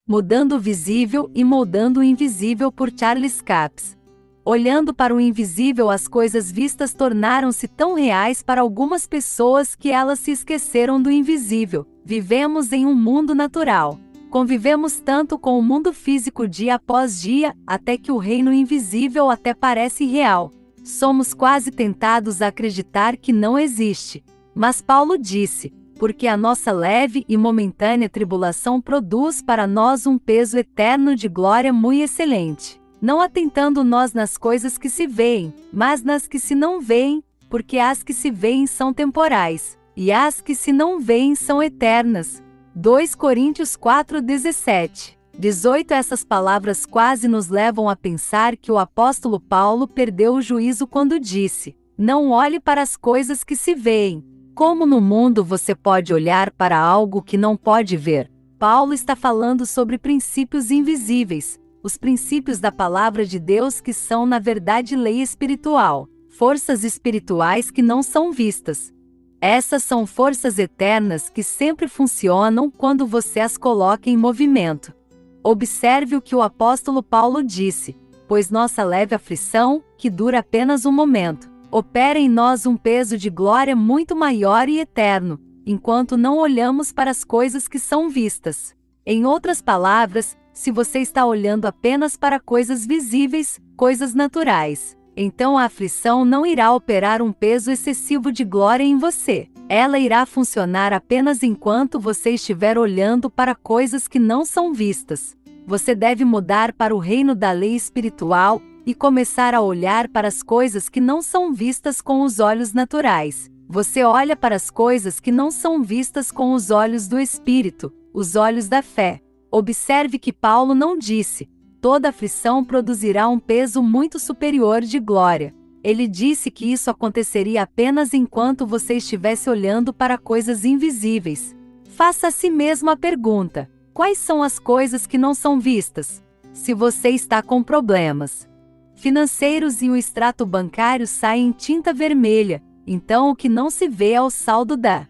Mudando o Visível e Moldando o Invisível por Charles Capps. Olhando para o invisível, as coisas vistas tornaram-se tão reais para algumas pessoas que elas se esqueceram do invisível. Vivemos em um mundo natural. Convivemos tanto com o mundo físico dia após dia, até que o reino invisível até parece real. Somos quase tentados a acreditar que não existe. Mas Paulo disse: porque a nossa leve e momentânea tribulação produz para nós um peso eterno de glória muito excelente. Não atentando nós nas coisas que se veem, mas nas que se não veem, porque as que se veem são temporais, e as que se não veem são eternas. 2 Coríntios 4:17. 18. Essas palavras quase nos levam a pensar que o apóstolo Paulo perdeu o juízo quando disse: não olhe para as coisas que se veem. Como no mundo você pode olhar para algo que não pode ver? Paulo está falando sobre princípios invisíveis, os princípios da palavra de Deus que são na verdade lei espiritual, forças espirituais que não são vistas. Essas são forças eternas que sempre funcionam quando você as coloca em movimento. Observe o que o apóstolo Paulo disse: pois nossa leve aflição, que dura apenas um momento, opera em nós um peso de glória muito maior e eterno, enquanto não olhamos para as coisas que são vistas. Em outras palavras, se você está olhando apenas para coisas visíveis, coisas naturais, então a aflição não irá operar um peso excessivo de glória em você. Ela irá funcionar apenas enquanto você estiver olhando para coisas que não são vistas. Você deve mudar para o reino da lei espiritual e começar a olhar para as coisas que não são vistas com os olhos naturais. Você olha para as coisas que não são vistas com os olhos do Espírito, os olhos da fé. Observe que Paulo não disse: toda aflição produzirá um peso muito superior de glória. Ele disse que isso aconteceria apenas enquanto você estivesse olhando para coisas invisíveis. Faça a si mesmo a pergunta: quais são as coisas que não são vistas? Se você está com problemas financeiros e o extrato bancário sai em tinta vermelha, então o que não se vê é o saldo da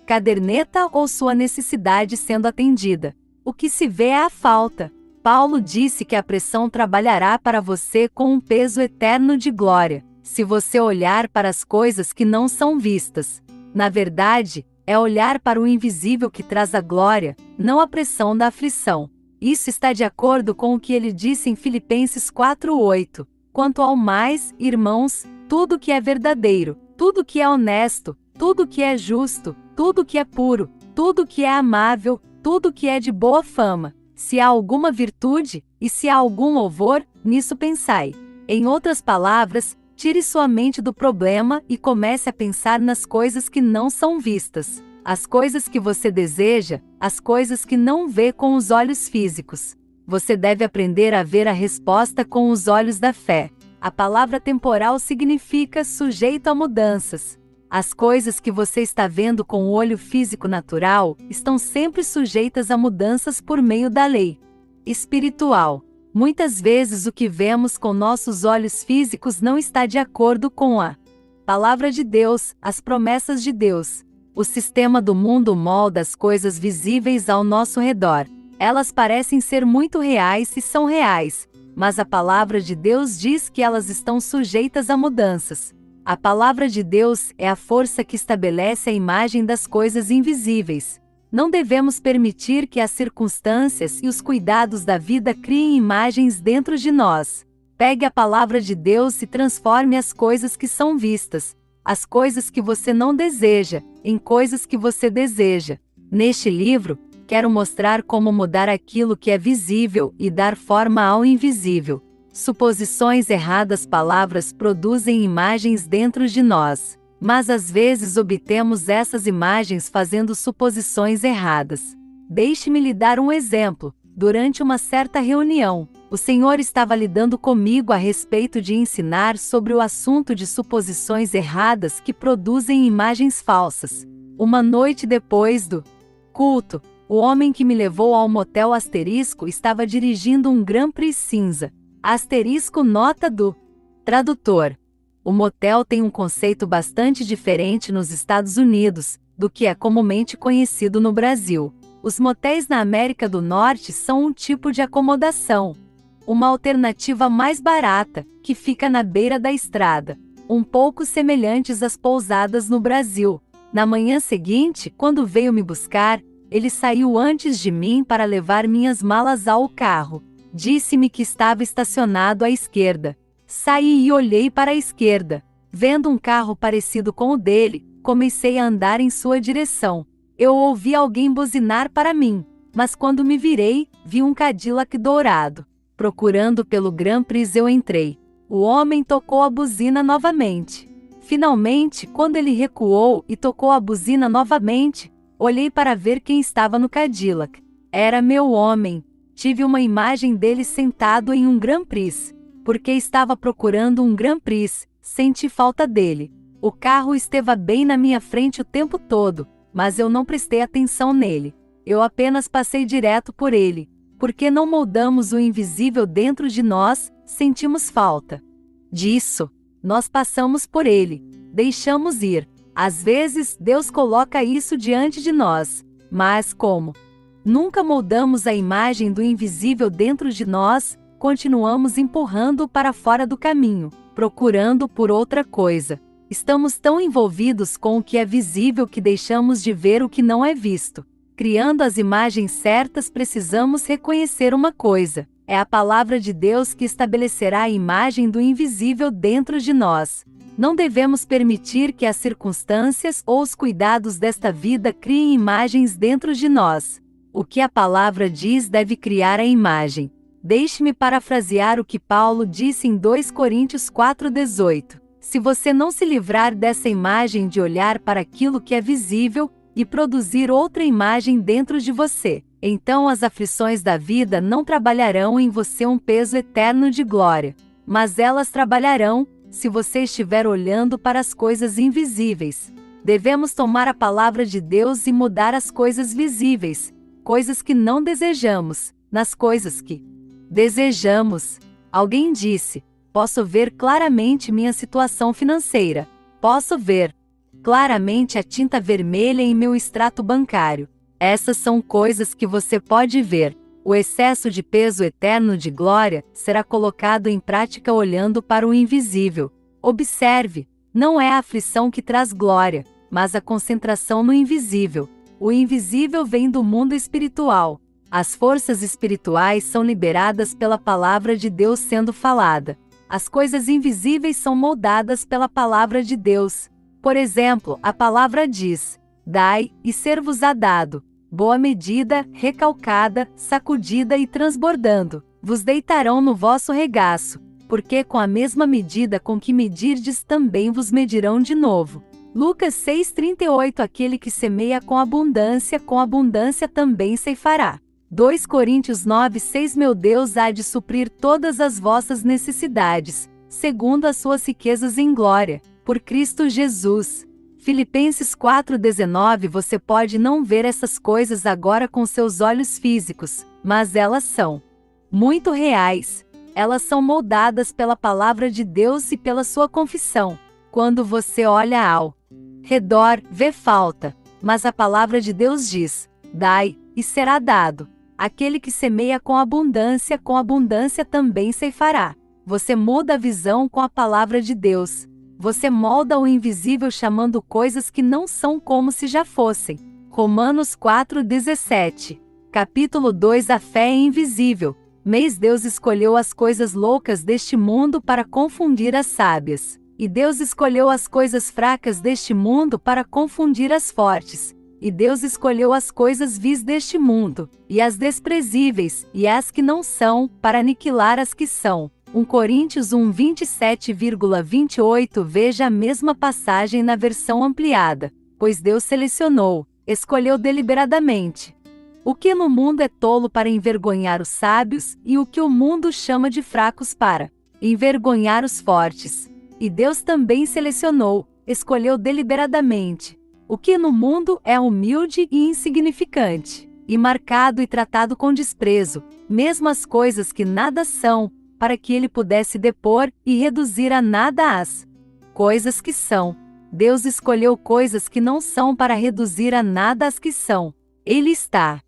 caderneta ou sua necessidade sendo atendida. O que se vê é a falta. Paulo disse que a pressão trabalhará para você com um peso eterno de glória, se você olhar para as coisas que não são vistas. Na verdade, é olhar para o invisível que traz a glória, não a pressão da aflição. Isso está de acordo com o que ele disse em Filipenses 4:8. Quanto ao mais, irmãos, tudo que é verdadeiro, tudo que é honesto, tudo que é justo, tudo que é puro, tudo que é amável, tudo que é de boa fama, se há alguma virtude, e se há algum louvor, nisso pensai. Em outras palavras, tire sua mente do problema e comece a pensar nas coisas que não são vistas, as coisas que você deseja, as coisas que não vê com os olhos físicos. Você deve aprender a ver a resposta com os olhos da fé. A palavra temporal significa sujeito a mudanças. As coisas que você está vendo com o olho físico natural estão sempre sujeitas a mudanças por meio da lei espiritual. Muitas vezes o que vemos com nossos olhos físicos não está de acordo com a palavra de Deus, as promessas de Deus. O sistema do mundo molda as coisas visíveis ao nosso redor. Elas parecem ser muito reais e são reais, mas a palavra de Deus diz que elas estão sujeitas a mudanças. A palavra de Deus é a força que estabelece a imagem das coisas invisíveis. Não devemos permitir que as circunstâncias e os cuidados da vida criem imagens dentro de nós. Pegue a palavra de Deus e transforme as coisas que são vistas, as coisas que você não deseja, em coisas que você deseja. Neste livro, quero mostrar como mudar aquilo que é visível e dar forma ao invisível. Suposições erradas. Palavras produzem imagens dentro de nós, mas às vezes obtemos essas imagens fazendo suposições erradas. Deixe-me lhe dar um exemplo. Durante uma certa reunião, o Senhor estava lidando comigo a respeito de ensinar sobre o assunto de suposições erradas que produzem imagens falsas. Uma noite depois do culto, o homem que me levou ao motel asterisco estava dirigindo um Grand Prix cinza. Asterisco nota do tradutor. O motel tem um conceito bastante diferente nos Estados Unidos do que é comumente conhecido no Brasil. Os motéis na América do Norte são um tipo de acomodação. Uma alternativa mais barata, que fica na beira da estrada, um pouco semelhantes às pousadas no Brasil. Na manhã seguinte, quando veio me buscar, ele saiu antes de mim para levar minhas malas ao carro. Disse-me que estava estacionado à esquerda. Saí e olhei para a esquerda. Vendo um carro parecido com o dele, comecei a andar em sua direção. Eu ouvi alguém buzinar para mim, mas quando me virei, vi um Cadillac dourado. Procurando pelo Grand Prix eu entrei. O homem tocou a buzina novamente. Finalmente, quando ele recuou e tocou a buzina novamente, olhei para ver quem estava no Cadillac. Era meu homem. Tive uma imagem dele sentado em um Grand Prix. Porque estava procurando um Grand Prix, senti falta dele. O carro esteve bem na minha frente o tempo todo, mas eu não prestei atenção nele. Eu apenas passei direto por ele. Porque não moldamos o invisível dentro de nós, sentimos falta disso. Nós passamos por ele, deixamos ir. Às vezes, Deus coloca isso diante de nós, mas como nunca moldamos a imagem do invisível dentro de nós, continuamos empurrando-o para fora do caminho, procurando por outra coisa. Estamos tão envolvidos com o que é visível que deixamos de ver o que não é visto. Criando as imagens certas, precisamos reconhecer uma coisa: é a palavra de Deus que estabelecerá a imagem do invisível dentro de nós. Não devemos permitir que as circunstâncias ou os cuidados desta vida criem imagens dentro de nós. O que a palavra diz deve criar a imagem. Deixe-me parafrasear o que Paulo disse em 2 Coríntios 4,18. Se você não se livrar dessa imagem de olhar para aquilo que é visível, e produzir outra imagem dentro de você, então as aflições da vida não trabalharão em você um peso eterno de glória, mas elas trabalharão, se você estiver olhando para as coisas invisíveis. Devemos tomar a palavra de Deus e mudar as coisas visíveis, coisas que não desejamos, nas coisas que desejamos. Alguém disse: posso ver claramente minha situação financeira. Posso ver claramente a tinta vermelha em meu extrato bancário. Essas são coisas que você pode ver. O excesso de peso eterno de glória será colocado em prática olhando para o invisível. Observe, não é a aflição que traz glória, mas a concentração no invisível. O invisível vem do mundo espiritual. As forças espirituais são liberadas pela palavra de Deus sendo falada. As coisas invisíveis são moldadas pela palavra de Deus. Por exemplo, a palavra diz: dai, e ser-vos-á dado. Boa medida, recalcada, sacudida e transbordando, vos deitarão no vosso regaço, porque com a mesma medida com que medirdes também vos medirão de novo. Lucas 6,38. Aquele que semeia com abundância também ceifará. 2 Coríntios 9,6. Meu Deus há de suprir todas as vossas necessidades, segundo as suas riquezas em glória, por Cristo Jesus. Filipenses 4,19. Você pode não ver essas coisas agora com seus olhos físicos, mas elas são muito reais. Elas são moldadas pela palavra de Deus e pela sua confissão. Quando você olha ao redor, vê falta, mas a palavra de Deus diz: dai, e será dado. Aquele que semeia com abundância também ceifará. Você muda a visão com a palavra de Deus. Você molda o invisível chamando coisas que não são como se já fossem. Romanos 4,17. Capítulo 2. A fé é invisível. Deus escolheu as coisas loucas deste mundo para confundir as sábias. E Deus escolheu as coisas fracas deste mundo para confundir as fortes. E Deus escolheu as coisas vis deste mundo, e as desprezíveis, e as que não são, para aniquilar as que são. 1 Coríntios 1:27,28. Veja a mesma passagem na versão ampliada. Pois Deus selecionou, escolheu deliberadamente o que no mundo é tolo para envergonhar os sábios, e o que o mundo chama de fracos para envergonhar os fortes. E Deus também selecionou, escolheu deliberadamente o que no mundo é humilde e insignificante, e marcado e tratado com desprezo, mesmo as coisas que nada são, para que ele pudesse depor e reduzir a nada as coisas que são. Deus escolheu coisas que não são para reduzir a nada as que são. Ele está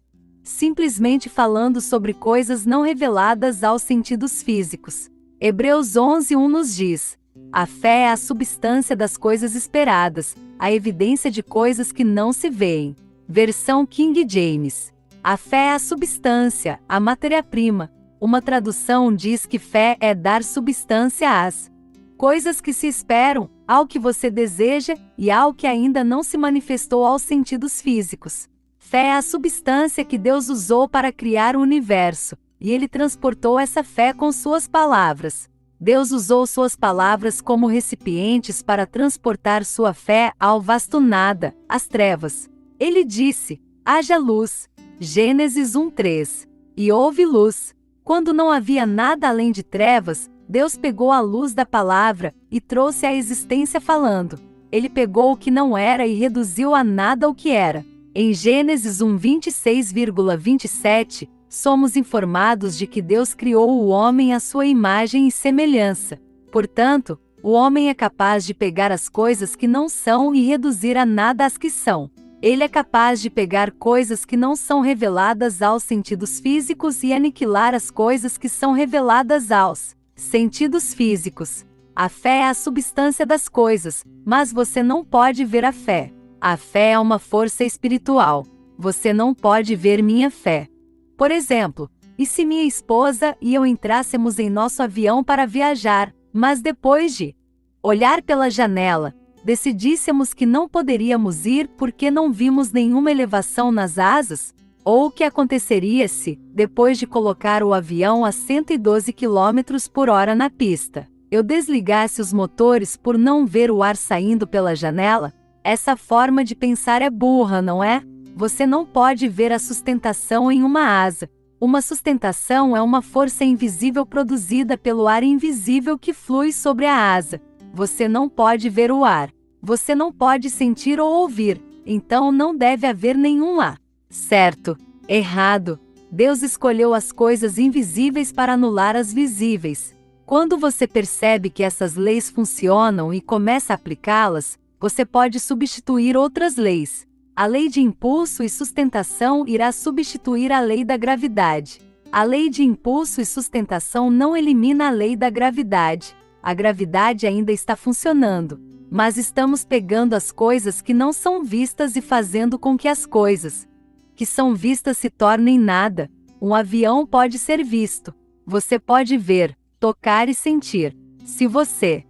simplesmente falando sobre coisas não reveladas aos sentidos físicos. Hebreus 11:1 nos diz: a fé é a substância das coisas esperadas, a evidência de coisas que não se veem. Versão King James. A fé é a substância, a matéria-prima. Uma tradução diz que fé é dar substância às coisas que se esperam, ao que você deseja e ao que ainda não se manifestou aos sentidos físicos. Fé é a substância que Deus usou para criar o universo, e Ele transportou essa fé com suas palavras. Deus usou suas palavras como recipientes para transportar sua fé ao vasto nada, às trevas. Ele disse: haja luz. Gênesis 1:3. E houve luz. Quando não havia nada além de trevas, Deus pegou a luz da palavra e trouxe à existência falando. Ele pegou o que não era e reduziu a nada o que era. Em Gênesis 1:26,27, somos informados de que Deus criou o homem à sua imagem e semelhança. Portanto, o homem é capaz de pegar as coisas que não são e reduzir a nada as que são. Ele é capaz de pegar coisas que não são reveladas aos sentidos físicos e aniquilar as coisas que são reveladas aos sentidos físicos. A fé é a substância das coisas, mas você não pode ver a fé. A fé é uma força espiritual. Você não pode ver minha fé. Por exemplo, e se minha esposa e eu entrássemos em nosso avião para viajar, mas depois de olhar pela janela, decidíssemos que não poderíamos ir porque não vimos nenhuma elevação nas asas? Ou o que aconteceria se, depois de colocar o avião a 112 km/h na pista, eu desligasse os motores por não ver o ar saindo pela janela? Essa forma de pensar é burra, não é? Você não pode ver a sustentação em uma asa. Uma sustentação é uma força invisível produzida pelo ar invisível que flui sobre a asa. Você não pode ver o ar. Você não pode sentir ou ouvir. Então não deve haver nenhum ar. Certo? Errado. Deus escolheu as coisas invisíveis para anular as visíveis. Quando você percebe que essas leis funcionam e começa a aplicá-las, você pode substituir outras leis. A lei de impulso e sustentação irá substituir a lei da gravidade. A lei de impulso e sustentação não elimina a lei da gravidade. A gravidade ainda está funcionando, mas estamos pegando as coisas que não são vistas e fazendo com que as coisas que são vistas se tornem nada. Um avião pode ser visto. Você pode ver, tocar e sentir. Se você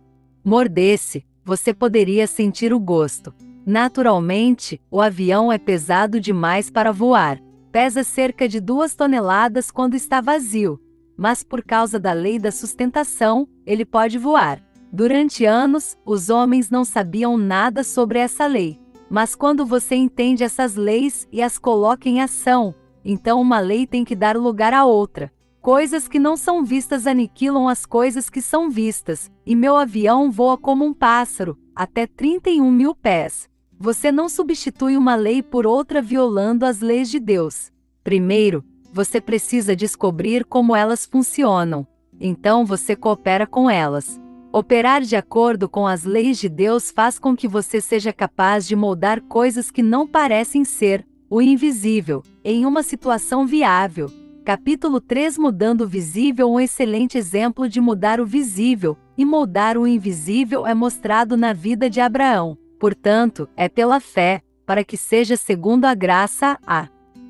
mordesse, você poderia sentir o gosto. Naturalmente, o avião é pesado demais para voar. Pesa cerca de 2 toneladas quando está vazio. Mas por causa da lei da sustentação, ele pode voar. Durante anos, os homens não sabiam nada sobre essa lei. Mas quando você entende essas leis e as coloca em ação, então uma lei tem que dar lugar a outra. Coisas que não são vistas aniquilam as coisas que são vistas, e meu avião voa como um pássaro, até 31.000 pés. Você não substitui uma lei por outra violando as leis de Deus. Primeiro, você precisa descobrir como elas funcionam. Então você coopera com elas. Operar de acordo com as leis de Deus faz com que você seja capaz de moldar coisas que não parecem ser, o invisível, em uma situação viável. Capítulo 3 Mudando o visível. Um excelente exemplo de mudar o visível e moldar o invisível é mostrado na vida de Abraão. Portanto, é pela fé, para que seja segundo a graça, a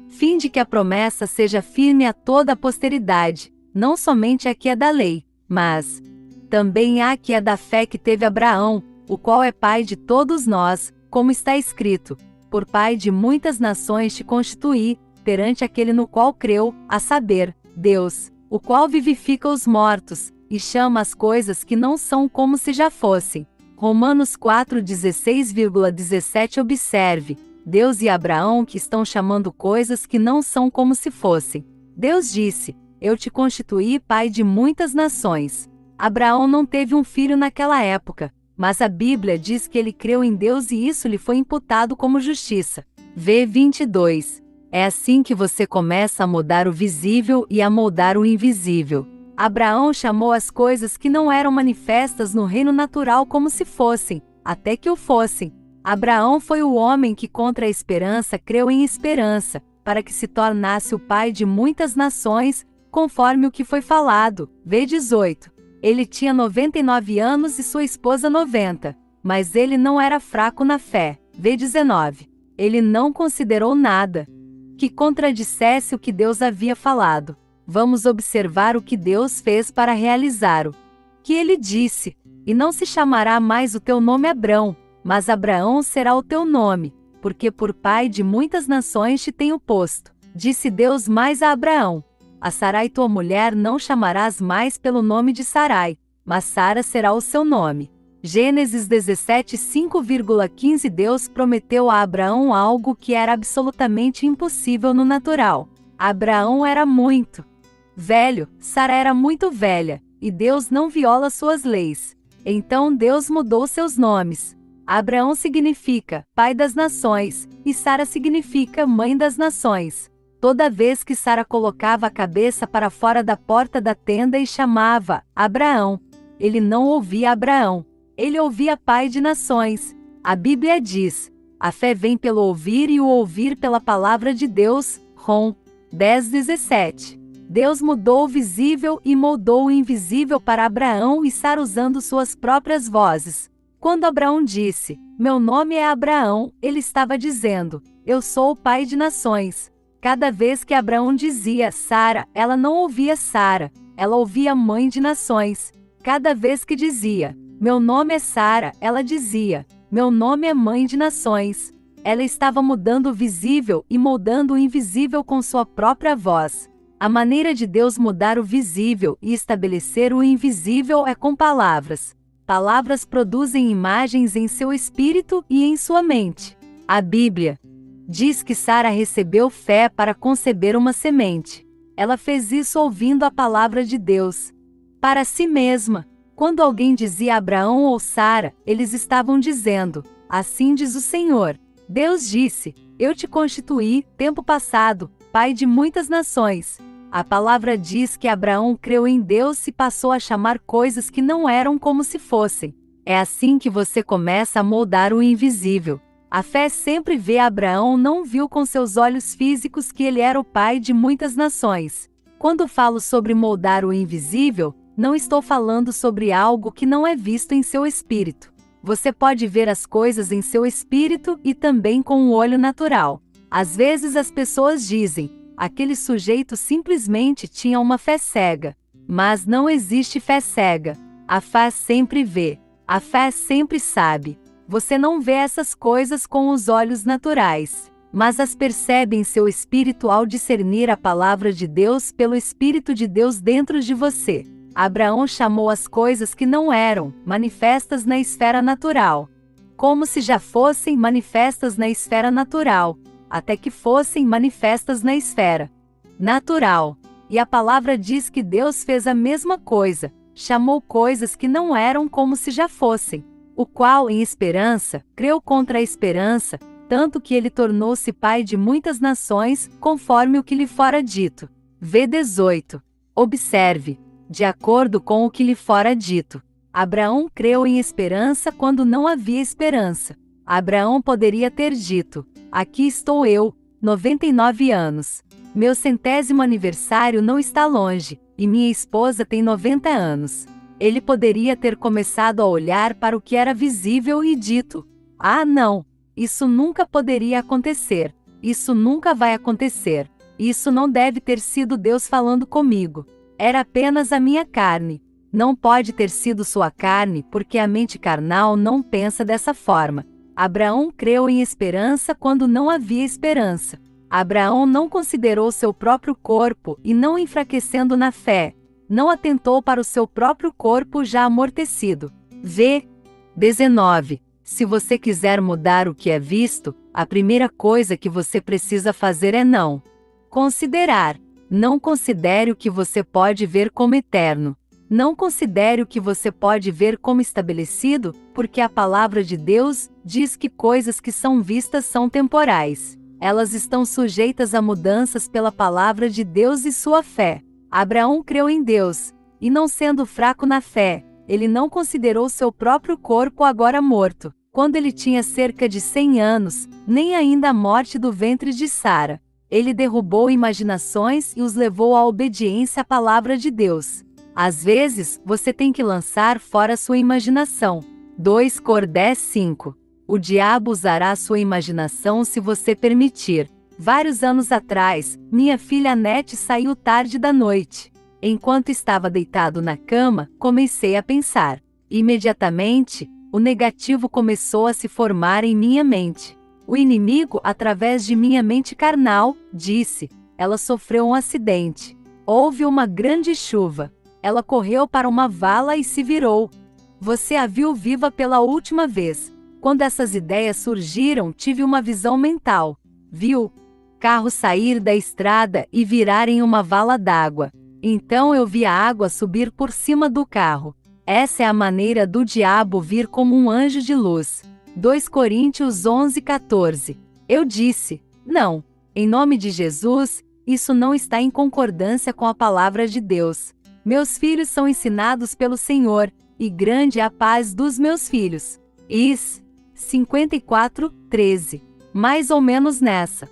fim de que a promessa seja firme a toda a posteridade, não somente a que é da lei, mas também a que é da fé que teve Abraão, o qual é pai de todos nós, como está escrito: por pai de muitas nações te constituí, perante aquele no qual creu, a saber, Deus, o qual vivifica os mortos, e chama as coisas que não são como se já fossem. Romanos 4:16,17 Observe, Deus e Abraão que estão chamando coisas que não são como se fossem. Deus disse: eu te constituí pai de muitas nações. Abraão não teve um filho naquela época, mas a Bíblia diz que ele creu em Deus e isso lhe foi imputado como justiça. V 22. É assim que você começa a mudar o visível e a moldar o invisível. Abraão chamou as coisas que não eram manifestas no reino natural como se fossem, até que o fossem. Abraão foi o homem que contra a esperança creu em esperança, para que se tornasse o pai de muitas nações, conforme o que foi falado. V 18. Ele tinha 99 anos e sua esposa 90, mas ele não era fraco na fé. V 19. Ele não considerou nada que contradissesse o que Deus havia falado. Vamos observar o que Deus fez para realizar o que ele disse. E não se chamará mais o teu nome Abrão, mas Abraão será o teu nome, porque por pai de muitas nações te tenho posto. Disse Deus mais a Abraão: a Sarai tua mulher não chamarás mais pelo nome de Sarai, mas Sara será o seu nome. Gênesis 17, 5,15. Deus prometeu a Abraão algo que era absolutamente impossível no natural. Abraão era muito velho, Sara era muito velha, e Deus não viola suas leis. Então Deus mudou seus nomes. Abraão significa pai das nações, e Sara significa mãe das nações. Toda vez que Sara colocava a cabeça para fora da porta da tenda e chamava Abraão, ele não ouvia Abraão, ele ouvia pai de nações. A Bíblia diz: a fé vem pelo ouvir e o ouvir pela palavra de Deus. Rom 10:17. Deus mudou o visível e moldou o invisível para Abraão e Sara usando suas próprias vozes. Quando Abraão disse: meu nome é Abraão, ele estava dizendo: eu sou o pai de nações. Cada vez que Abraão dizia Sara, ela não ouvia Sara, ela ouvia mãe de nações. Cada vez que dizia: meu nome é Sara, ela dizia: meu nome é mãe de nações. Ela estava mudando o visível e moldando o invisível com sua própria voz. A maneira de Deus mudar o visível e estabelecer o invisível é com palavras. Palavras produzem imagens em seu espírito e em sua mente. A Bíblia diz que Sara recebeu fé para conceber uma semente. Ela fez isso ouvindo a palavra de Deus para si mesma. Quando alguém dizia Abraão ou Sara, eles estavam dizendo: assim diz o Senhor. Deus disse: eu te constituí, tempo passado, pai de muitas nações. A palavra diz que Abraão creu em Deus e passou a chamar coisas que não eram como se fossem. É assim que você começa a moldar o invisível. A fé sempre vê. Abraão não viu com seus olhos físicos que ele era o pai de muitas nações. Quando falo sobre moldar o invisível, não estou falando sobre algo que não é visto em seu espírito. Você pode ver as coisas em seu espírito e também com o olho natural. Às vezes as pessoas dizem: aquele sujeito simplesmente tinha uma fé cega. Mas não existe fé cega. A fé sempre vê. A fé sempre sabe. Você não vê essas coisas com os olhos naturais, mas as percebe em seu espírito ao discernir a palavra de Deus pelo Espírito de Deus dentro de você. Abraão chamou as coisas que não eram manifestas na esfera natural, como se já fossem manifestas na esfera natural, até que fossem manifestas na esfera natural. E a palavra diz que Deus fez a mesma coisa, chamou coisas que não eram como se já fossem, o qual, em esperança, creu contra a esperança, tanto que ele tornou-se pai de muitas nações, conforme o que lhe fora dito. V 18. Observe. De acordo com o que lhe fora dito, Abraão creu em esperança quando não havia esperança. Abraão poderia ter dito: aqui estou eu, 99 anos. Meu 100º aniversário não está longe, e minha esposa tem 90 anos. Ele poderia ter começado a olhar para o que era visível e dito: ah, não, isso nunca poderia acontecer. Isso nunca vai acontecer. Isso não deve ter sido Deus falando comigo. Era apenas a minha carne. Não pode ter sido sua carne, porque a mente carnal não pensa dessa forma. Abraão creu em esperança quando não havia esperança. Abraão não considerou seu próprio corpo e, não enfraquecendo na fé, não atentou para o seu próprio corpo já amortecido. V 19. Se você quiser mudar o que é visto, a primeira coisa que você precisa fazer é não considerar. Não considere o que você pode ver como eterno. Não considere o que você pode ver como estabelecido, porque a palavra de Deus diz que coisas que são vistas são temporais. Elas estão sujeitas a mudanças pela palavra de Deus e sua fé. Abraão creu em Deus, e não sendo fraco na fé, ele não considerou seu próprio corpo agora morto, quando ele tinha cerca de 100 anos, nem ainda a morte do ventre de Sara. Ele derrubou imaginações e os levou à obediência à palavra de Deus. Às vezes, você tem que lançar fora sua imaginação. 2 Cor 10:5. O diabo usará sua imaginação se você permitir. Vários anos atrás, minha filha Annette saiu tarde da noite. Enquanto estava deitado na cama, comecei a pensar. Imediatamente, o negativo começou a se formar em minha mente. O inimigo, através de minha mente carnal, disse: ela sofreu um acidente. Houve uma grande chuva. Ela correu para uma vala e se virou. Você a viu viva pela última vez. Quando essas ideias surgiram, tive uma visão mental. Viu carro sair da estrada e virar em uma vala d'água. Então eu vi a água subir por cima do carro. Essa é a maneira do diabo vir como um anjo de luz. 2 Coríntios 11:14. Eu disse: não, em nome de Jesus, isso não está em concordância com a palavra de Deus. Meus filhos são ensinados pelo Senhor, e grande é a paz dos meus filhos. Is 54:13. Mais ou menos nessa.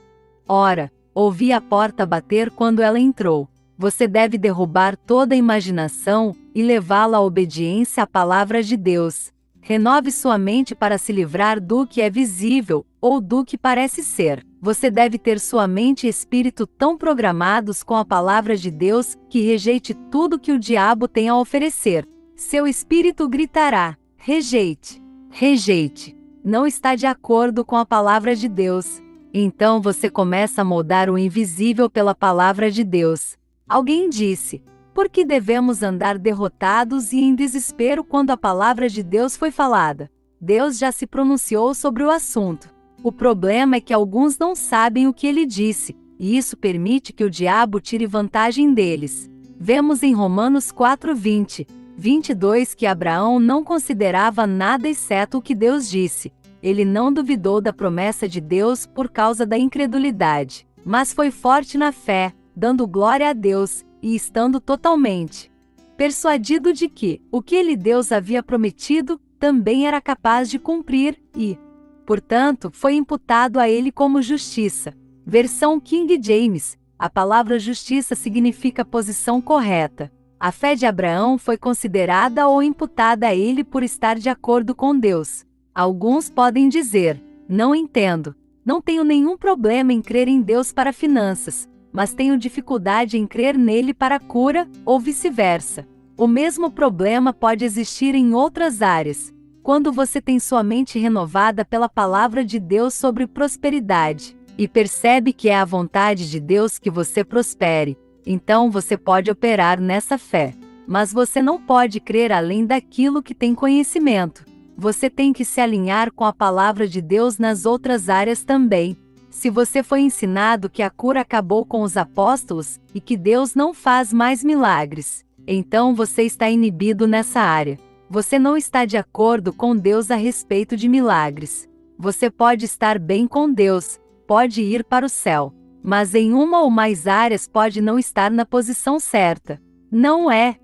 Ora, ouvi a porta bater quando ela entrou. Você deve derrubar toda a imaginação e levá-la à obediência à palavra de Deus. Renove sua mente para se livrar do que é visível, ou do que parece ser. Você deve ter sua mente e espírito tão programados com a palavra de Deus que rejeite tudo que o diabo tem a oferecer. Seu espírito gritará: rejeite, rejeite. Não está de acordo com a palavra de Deus. Então você começa a moldar o invisível pela palavra de Deus. Alguém disse: por que devemos andar derrotados e em desespero quando a palavra de Deus foi falada? Deus já se pronunciou sobre o assunto. O problema é que alguns não sabem o que ele disse, e isso permite que o diabo tire vantagem deles. Vemos em Romanos 4:20, 22 que Abraão não considerava nada exceto o que Deus disse. Ele não duvidou da promessa de Deus por causa da incredulidade, mas foi forte na fé, dando glória a Deus, e estando totalmente persuadido de que o que Deus havia prometido também era capaz de cumprir, e, portanto, foi imputado a ele como justiça. Versão King James, a palavra justiça significa posição correta. A fé de Abraão foi considerada ou imputada a ele por estar de acordo com Deus. Alguns podem dizer: não entendo. Não tenho nenhum problema em crer em Deus para finanças, mas tenho dificuldade em crer nele para cura, ou vice-versa. O mesmo problema pode existir em outras áreas. Quando você tem sua mente renovada pela palavra de Deus sobre prosperidade, e percebe que é a vontade de Deus que você prospere, então você pode operar nessa fé. Mas você não pode crer além daquilo que tem conhecimento. Você tem que se alinhar com a palavra de Deus nas outras áreas também. Se você foi ensinado que a cura acabou com os apóstolos, e que Deus não faz mais milagres, então você está inibido nessa área. Você não está de acordo com Deus a respeito de milagres. Você pode estar bem com Deus, pode ir para o céu, mas em uma ou mais áreas pode não estar na posição certa. Não é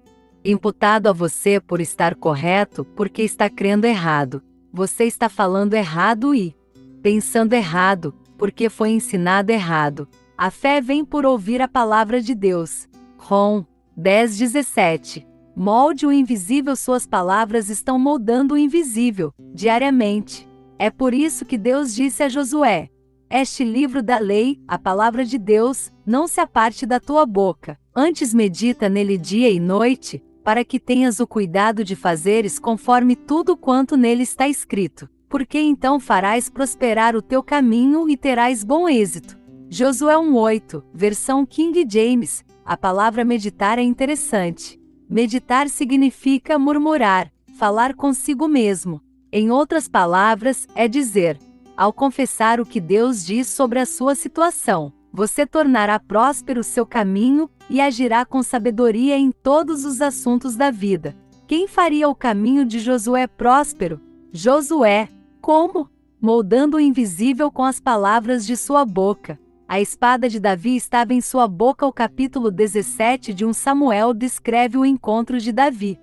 imputado a você por estar correto porque está crendo errado. Você está falando errado e pensando errado, porque foi ensinado errado. A fé vem por ouvir a palavra de Deus. Rom 10:17. Molde o invisível. Suas palavras estão moldando o invisível, diariamente. É por isso que Deus disse a Josué: este livro da lei, a palavra de Deus, não se aparte da tua boca. Antes medita nele dia e noite, para que tenhas o cuidado de fazeres conforme tudo quanto nele está escrito. Porque então farás prosperar o teu caminho e terás bom êxito. Josué 1:8, versão King James. A palavra meditar é interessante. Meditar significa murmurar, falar consigo mesmo. Em outras palavras, é dizer: ao confessar o que Deus diz sobre a sua situação, você tornará próspero o seu caminho e agirá com sabedoria em todos os assuntos da vida. Quem faria o caminho de Josué próspero? Josué. Como? Moldando o invisível com as palavras de sua boca. A espada de Davi estava em sua boca. O capítulo 17 de 1 Samuel descreve o encontro de Davi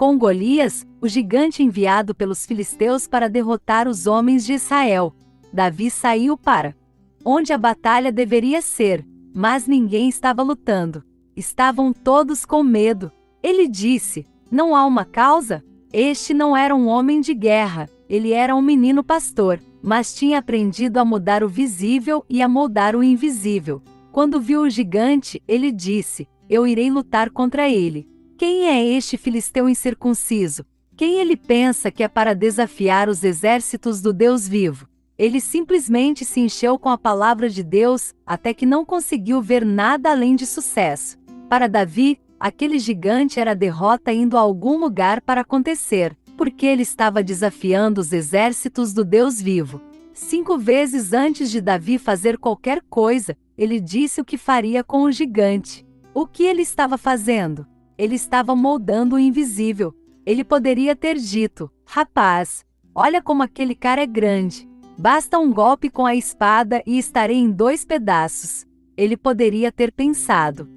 com Golias, o gigante enviado pelos filisteus para derrotar os homens de Israel. Davi saiu para onde a batalha deveria ser, mas ninguém estava lutando. Estavam todos com medo. Ele disse: "Não há uma causa?" Este não era um homem de guerra, ele era um menino pastor, mas tinha aprendido a mudar o visível e a moldar o invisível. Quando viu o gigante, ele disse: "Eu irei lutar contra ele." Quem é este filisteu incircunciso? Quem ele pensa que é para desafiar os exércitos do Deus vivo? Ele simplesmente se encheu com a palavra de Deus, até que não conseguiu ver nada além de sucesso. Para Davi, aquele gigante era derrota indo a algum lugar para acontecer, porque ele estava desafiando os exércitos do Deus vivo. 5 vezes antes de Davi fazer qualquer coisa, ele disse o que faria com o gigante. O que ele estava fazendo? Ele estava moldando o invisível. Ele poderia ter dito: "Rapaz, olha como aquele cara é grande. Basta um golpe com a espada e estarei em 2 pedaços." Ele poderia ter pensado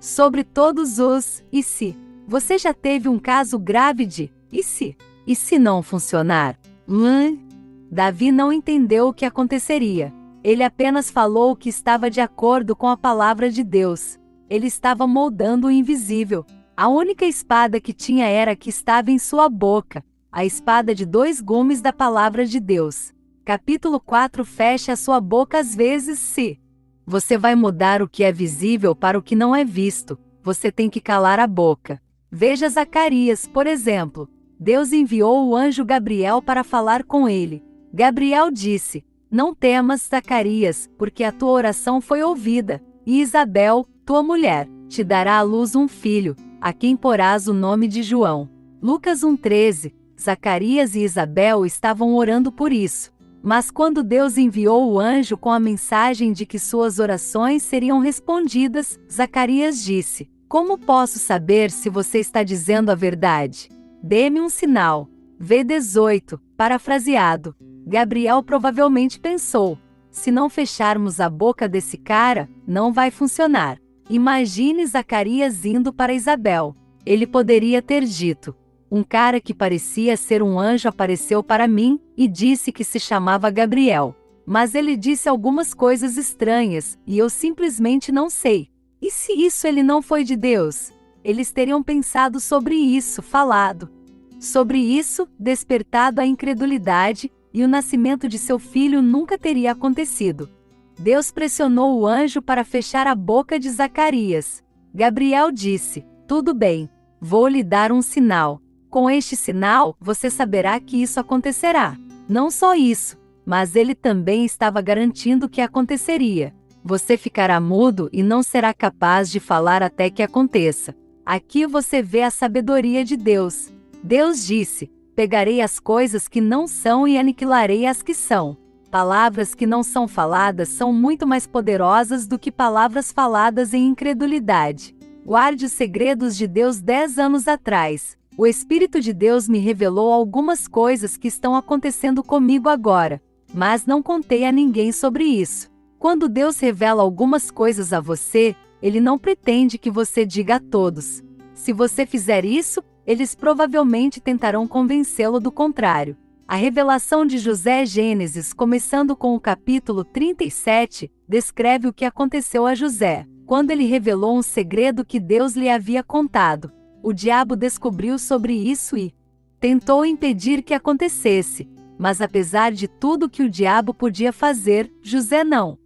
sobre todos os "e se?" Você já teve um caso grave de "e se?" E se não funcionar? Davi não entendeu o que aconteceria. Ele apenas falou o que estava de acordo com a palavra de Deus. Ele estava moldando o invisível. A única espada que tinha era a que estava em sua boca, a espada de 2 gumes da palavra de Deus. Capítulo 4. Feche a sua boca às vezes se você vai mudar o que é visível para o que não é visto, você tem que calar a boca. Veja Zacarias, por exemplo. Deus enviou o anjo Gabriel para falar com ele. Gabriel disse: "Não temas, Zacarias, porque a tua oração foi ouvida, e Isabel, tua mulher, te dará à luz um filho, a quem porás o nome de João." Lucas 1:13. Zacarias e Isabel estavam orando por isso. Mas quando Deus enviou o anjo com a mensagem de que suas orações seriam respondidas, Zacarias disse: "Como posso saber se você está dizendo a verdade? Dê-me um sinal." V18, parafraseado. Gabriel provavelmente pensou: se não fecharmos a boca desse cara, não vai funcionar. Imagine Zacarias indo para Isabel. Ele poderia ter dito: "Um cara que parecia ser um anjo apareceu para mim e disse que se chamava Gabriel. Mas ele disse algumas coisas estranhas, e eu simplesmente não sei. E se isso ele não foi de Deus?" Eles teriam pensado sobre isso, falado sobre isso, despertado a incredulidade, e o nascimento de seu filho nunca teria acontecido. Deus pressionou o anjo para fechar a boca de Zacarias. Gabriel disse: "Tudo bem, vou lhe dar um sinal. Com este sinal, você saberá que isso acontecerá." Não só isso, mas ele também estava garantindo que aconteceria. Você ficará mudo e não será capaz de falar até que aconteça. Aqui você vê a sabedoria de Deus. Deus disse: "Pegarei as coisas que não são e aniquilarei as que são." Palavras que não são faladas são muito mais poderosas do que palavras faladas em incredulidade. Guarde os segredos de Deus. 10 anos atrás, o Espírito de Deus me revelou algumas coisas que estão acontecendo comigo agora, mas não contei a ninguém sobre isso. Quando Deus revela algumas coisas a você, Ele não pretende que você diga a todos. Se você fizer isso, eles provavelmente tentarão convencê-lo do contrário. A revelação de José, Gênesis, começando com o capítulo 37, descreve o que aconteceu a José, quando ele revelou um segredo que Deus lhe havia contado. O diabo descobriu sobre isso e tentou impedir que acontecesse. Mas apesar de tudo que o diabo podia fazer, José não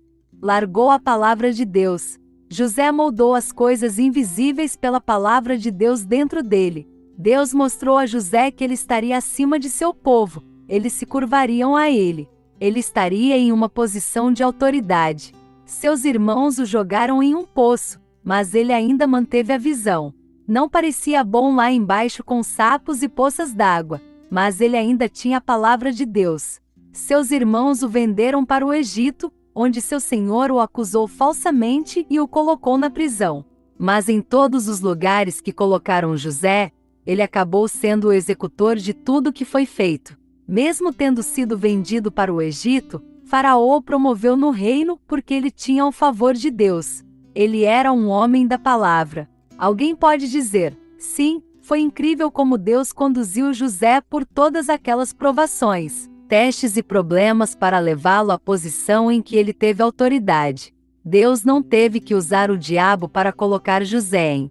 largou a palavra de Deus. José moldou as coisas invisíveis pela palavra de Deus dentro dele. Deus mostrou a José que ele estaria acima de seu povo. Eles se curvariam a ele. Ele estaria em uma posição de autoridade. Seus irmãos o jogaram em um poço, mas ele ainda manteve a visão. Não parecia bom lá embaixo com sapos e poças d'água, mas ele ainda tinha a palavra de Deus. Seus irmãos o venderam para o Egito, onde seu senhor o acusou falsamente e o colocou na prisão. Mas em todos os lugares que colocaram José, ele acabou sendo o executor de tudo que foi feito. Mesmo tendo sido vendido para o Egito, Faraó o promoveu no reino porque ele tinha o favor de Deus. Ele era um homem da palavra. Alguém pode dizer: sim, foi incrível como Deus conduziu José por todas aquelas provações. testes e problemas para levá-lo à posição em que ele teve autoridade. Deus não teve que usar o diabo para colocar José em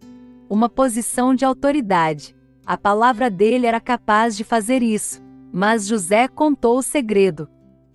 uma posição de autoridade. A palavra dele era capaz de fazer isso. Mas José contou o segredo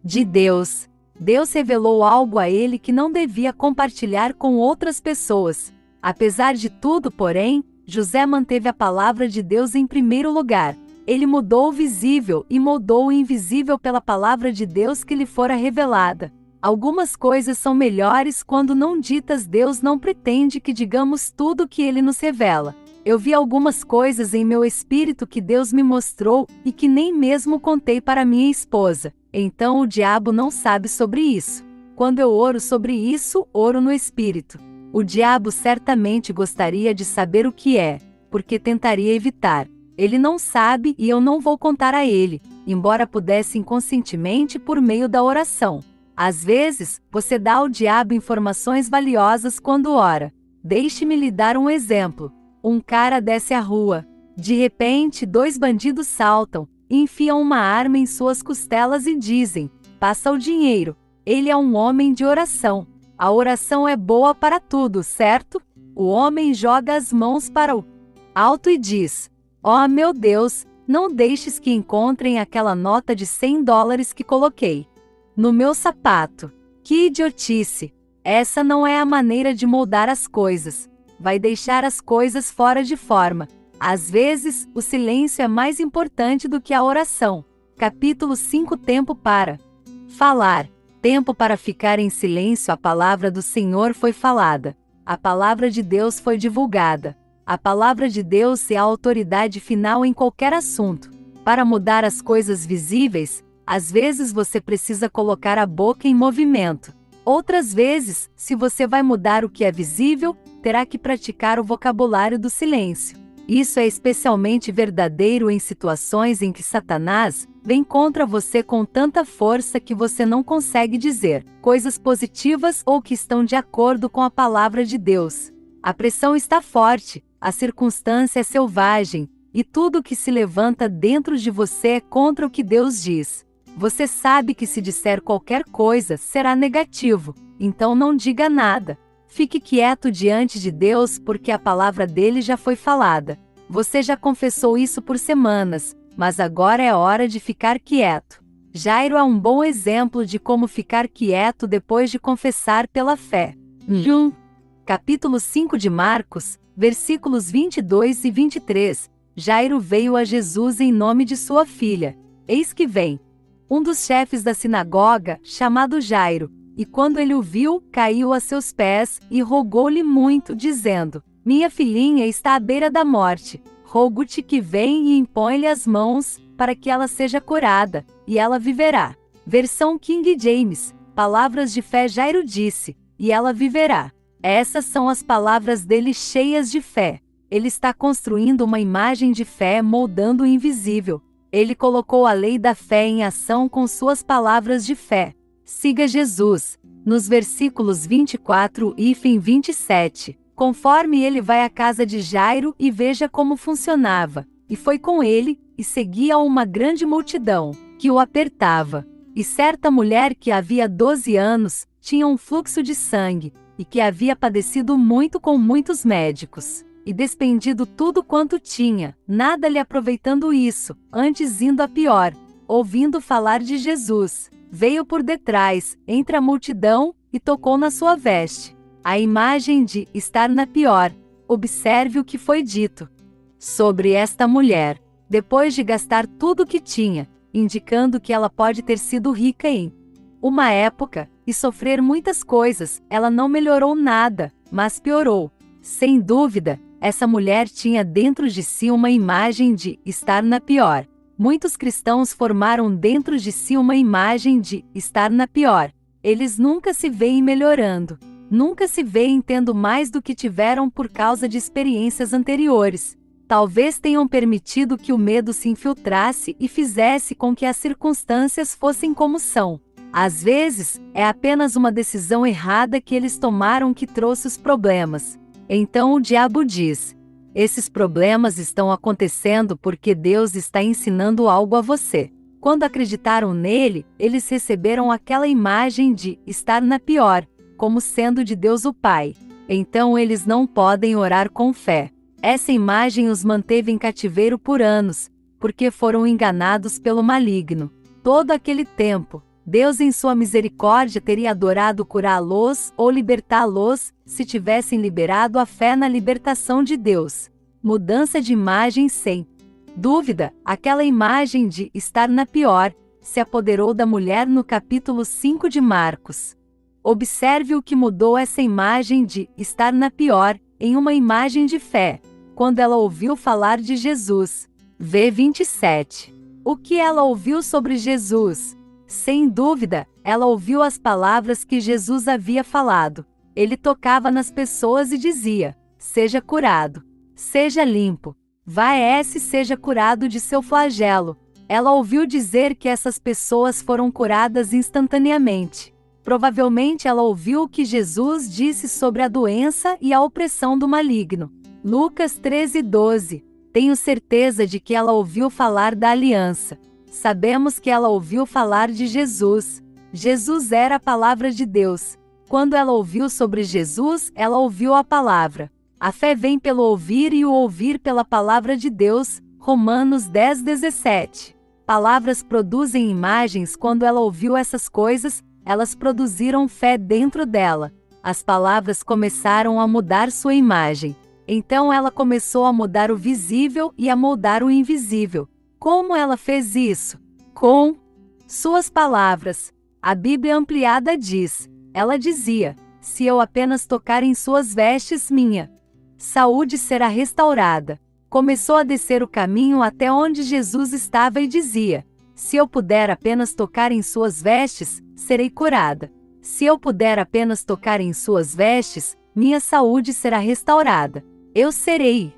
de Deus. Deus revelou algo a ele que não devia compartilhar com outras pessoas. Apesar de tudo, porém, José manteve a palavra de Deus em primeiro lugar. Ele mudou o visível e moldou o invisível pela palavra de Deus que lhe fora revelada. Algumas coisas são melhores quando não ditas. Deus não pretende que digamos tudo o que ele nos revela. Eu vi algumas coisas em meu espírito que Deus me mostrou e que nem mesmo contei para minha esposa. Então o diabo não sabe sobre isso. Quando eu oro sobre isso, oro no espírito. O diabo certamente gostaria de saber o que é, porque tentaria evitar. Ele não sabe e eu não vou contar a ele, embora pudesse inconscientemente por meio da oração. Às vezes, você dá ao diabo informações valiosas quando ora. Deixe-me lhe dar um exemplo. Um cara desce a rua. De repente, 2 bandidos saltam, enfiam uma arma em suas costelas e dizem: "Passa o dinheiro." Ele é um homem de oração. A oração é boa para tudo, certo? O homem joga as mãos para o alto e diz: "Oh meu Deus, não deixes que encontrem aquela nota de $100 que coloquei no meu sapato." Que idiotice! Essa não é a maneira de moldar as coisas. Vai deixar as coisas fora de forma. Às vezes, o silêncio é mais importante do que a oração. Capítulo 5. Tempo para falar. Tempo para ficar em silêncio. A palavra do Senhor foi falada. A palavra de Deus foi divulgada. A palavra de Deus é a autoridade final em qualquer assunto. Para mudar as coisas visíveis, às vezes você precisa colocar a boca em movimento. Outras vezes, se você vai mudar o que é visível, terá que praticar o vocabulário do silêncio. Isso é especialmente verdadeiro em situações em que Satanás vem contra você com tanta força que você não consegue dizer coisas positivas ou que estão de acordo com a palavra de Deus. A pressão está forte, a circunstância é selvagem, e tudo que se levanta dentro de você é contra o que Deus diz. Você sabe que se disser qualquer coisa será negativo, então não diga nada. Fique quieto diante de Deus porque a palavra dele já foi falada. Você já confessou isso por semanas, mas agora é hora de ficar quieto. Jairo é um bom exemplo de como ficar quieto depois de confessar pela fé. Capítulo 5 de Marcos, versículos 22 e 23. Jairo veio a Jesus em nome de sua filha. Eis que vem um dos chefes da sinagoga, chamado Jairo, e quando ele o viu, caiu a seus pés e rogou-lhe muito, dizendo: "Minha filhinha está à beira da morte. Rogo-te que venha e impõe-lhe as mãos, para que ela seja curada, e ela viverá." Versão King James. Palavras de fé. Jairo disse: "E ela viverá." Essas são as palavras dele cheias de fé. Ele está construindo uma imagem de fé moldando o invisível. Ele colocou a lei da fé em ação com suas palavras de fé. Siga Jesus. Nos versículos 24 e 27. Conforme ele vai à casa de Jairo e veja como funcionava. E foi com ele, e seguia uma grande multidão, que o apertava. E certa mulher que havia 12 anos, tinha um fluxo de sangue, e que havia padecido muito com muitos médicos, e despendido tudo quanto tinha, nada lhe aproveitando isso, antes indo a pior. Ouvindo falar de Jesus, veio por detrás, entre a multidão, e tocou na sua veste. A imagem de estar na pior. Observe o que foi dito sobre esta mulher, depois de gastar tudo o que tinha, indicando que ela pode ter sido rica em uma época, e sofrer muitas coisas. Ela não melhorou nada, mas piorou. Sem dúvida, essa mulher tinha dentro de si uma imagem de estar na pior. Muitos cristãos formaram dentro de si uma imagem de estar na pior. Eles nunca se veem melhorando. Nunca se veem tendo mais do que tiveram por causa de experiências anteriores. Talvez tenham permitido que o medo se infiltrasse e fizesse com que as circunstâncias fossem como são. Às vezes, é apenas uma decisão errada que eles tomaram que trouxe os problemas. Então o diabo diz: esses problemas estão acontecendo porque Deus está ensinando algo a você. Quando acreditaram nele, eles receberam aquela imagem de estar na pior, como sendo de Deus o Pai. Então eles não podem orar com fé. Essa imagem os manteve em cativeiro por anos, porque foram enganados pelo maligno. Todo aquele tempo, Deus em sua misericórdia teria adorado curá-los ou libertá-los, se tivessem liberado a fé na libertação de Deus. Mudança de imagem sem dúvida, aquela imagem de estar na pior, se apoderou da mulher no capítulo 5 de Marcos. Observe o que mudou essa imagem de estar na pior, em uma imagem de fé, quando ela ouviu falar de Jesus. V 27. O que ela ouviu sobre Jesus? Sem dúvida, ela ouviu as palavras que Jesus havia falado. Ele tocava nas pessoas e dizia: seja curado, seja limpo, seja curado de seu flagelo. Ela ouviu dizer que essas pessoas foram curadas instantaneamente. Provavelmente ela ouviu o que Jesus disse sobre a doença e a opressão do maligno. Lucas 13:12. Tenho certeza de que ela ouviu falar da aliança. Sabemos que ela ouviu falar de Jesus. Jesus era a palavra de Deus. Quando ela ouviu sobre Jesus, ela ouviu a palavra. A fé vem pelo ouvir e o ouvir pela palavra de Deus. Romanos 10:17. Palavras produzem imagens. Quando ela ouviu essas coisas, elas produziram fé dentro dela. As palavras começaram a mudar sua imagem. Então ela começou a mudar o visível e a moldar o invisível. Como ela fez isso? Com suas palavras. A Bíblia ampliada diz: ela dizia: se eu apenas tocar em suas vestes, minha saúde será restaurada. Começou a descer o caminho até onde Jesus estava e dizia: se eu puder apenas tocar em suas vestes, serei curada. Se eu puder apenas tocar em suas vestes, minha saúde será restaurada. Eu serei.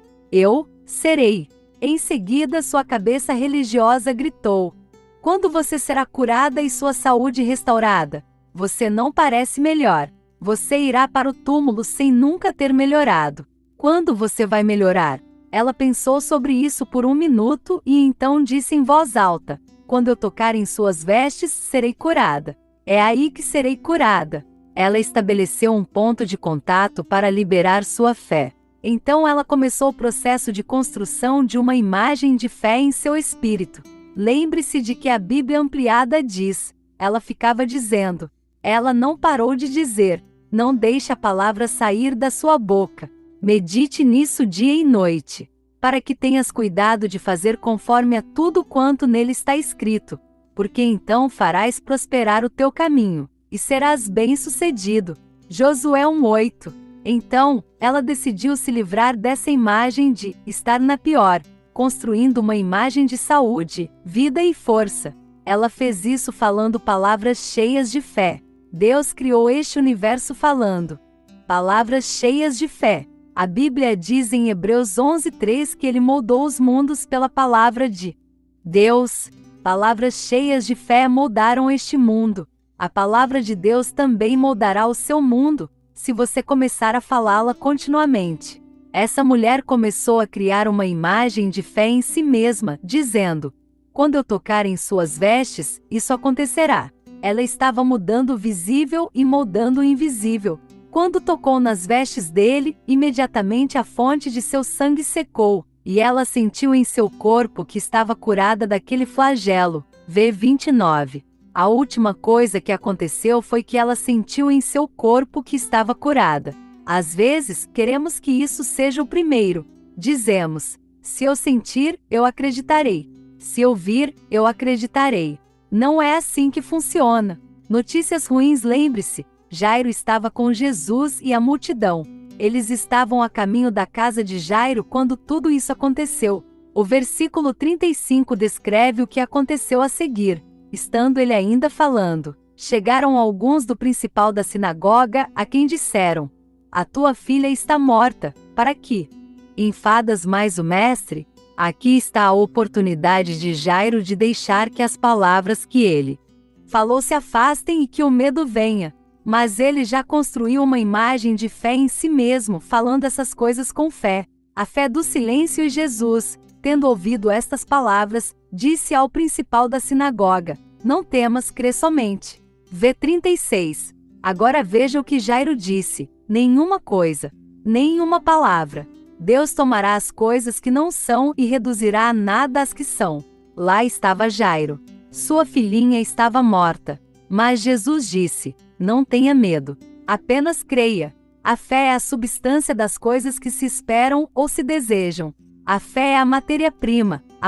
Em seguida, sua cabeça religiosa gritou: quando você será curada e sua saúde restaurada? Você não parece melhor. Você irá para o túmulo sem nunca ter melhorado. Quando você vai melhorar? Ela pensou sobre isso por 1 minuto e então disse em voz alta: quando eu tocar em suas vestes, serei curada. É aí que serei curada. Ela estabeleceu um ponto de contato para liberar sua fé. Então ela começou o processo de construção de uma imagem de fé em seu espírito. Lembre-se de que a Bíblia ampliada diz, ela ficava dizendo. Ela não parou de dizer, não deixe a palavra sair da sua boca. Medite nisso dia e noite, para que tenhas cuidado de fazer conforme a tudo quanto nele está escrito, porque então farás prosperar o teu caminho, e serás bem-sucedido. Josué 1:8. Então, ela decidiu se livrar dessa imagem de estar na pior, construindo uma imagem de saúde, vida e força. Ela fez isso falando palavras cheias de fé. Deus criou este universo falando palavras cheias de fé. A Bíblia diz em Hebreus 11:3 que ele moldou os mundos pela palavra de Deus. Palavras cheias de fé moldaram este mundo. A palavra de Deus também moldará o seu mundo, se você começar a falá-la continuamente. Essa mulher começou a criar uma imagem de fé em si mesma, dizendo: quando eu tocar em suas vestes, isso acontecerá. Ela estava mudando o visível e moldando o invisível. Quando tocou nas vestes dele, imediatamente a fonte de seu sangue secou, e ela sentiu em seu corpo que estava curada daquele flagelo. V 29. A última coisa que aconteceu foi que ela sentiu em seu corpo que estava curada. Às vezes, queremos que isso seja o primeiro. Dizemos: se eu sentir, eu acreditarei. Se eu vir, eu acreditarei. Não é assim que funciona. Notícias ruins. Lembre-se, Jairo estava com Jesus e a multidão. Eles estavam a caminho da casa de Jairo quando tudo isso aconteceu. O versículo 35 descreve o que aconteceu a seguir. Estando ele ainda falando, chegaram alguns do principal da sinagoga, a quem disseram: a tua filha está morta, para que enfadas mais o mestre? Aqui está a oportunidade de Jairo de deixar que as palavras que ele falou se afastem e que o medo venha. Mas ele já construiu uma imagem de fé em si mesmo, falando essas coisas com fé. A fé do silêncio e Jesus. tendo ouvido estas palavras, disse ao principal da sinagoga: Não temas, crê somente. V 36. Agora veja o que Jairo disse: nenhuma coisa, nenhuma palavra. Deus tomará as coisas que não são e reduzirá a nada as que são. Lá estava Jairo. Sua filhinha estava morta. Mas Jesus disse: Não tenha medo. Apenas creia. A fé é a substância das coisas que se esperam ou se desejam. A fé é a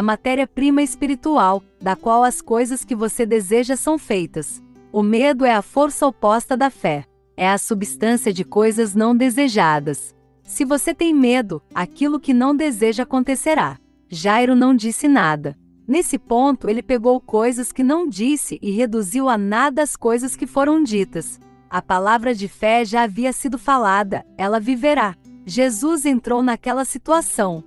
matéria-prima espiritual, da qual as coisas que você deseja são feitas. O medo é a força oposta da fé. É a substância de coisas não desejadas. Se você tem medo, aquilo que não deseja acontecerá. Jairo não disse nada. Nesse ponto, ele pegou coisas que não disse e reduziu a nada as coisas que foram ditas. A palavra de fé já havia sido falada, ela viverá. Jesus entrou naquela situação.